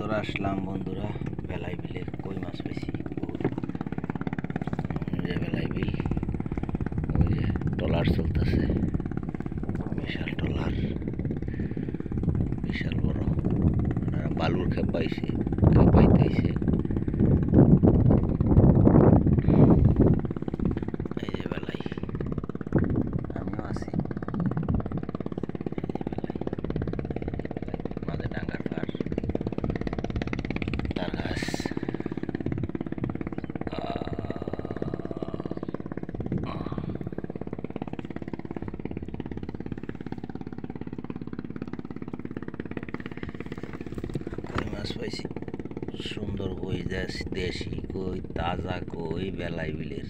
চলে আসলাম বন্ধুরা বেলাই বিলে কই মাছ পেয়েছি। যে বেলাই বিল, ওই যে ট্রলার চলতেছে, বিশাল ট্রলার, বিশাল বড় বালুর খেপ পাইছে, খেপ পাইতেছে। এই যে বেলাই, আমিও আছি। মাঝে ডাঙ্গার পার, তার গাছ, কই মাছ পাইছি। সুন্দর কই, দেশি কই, তাজা কই বেলাই বিলের।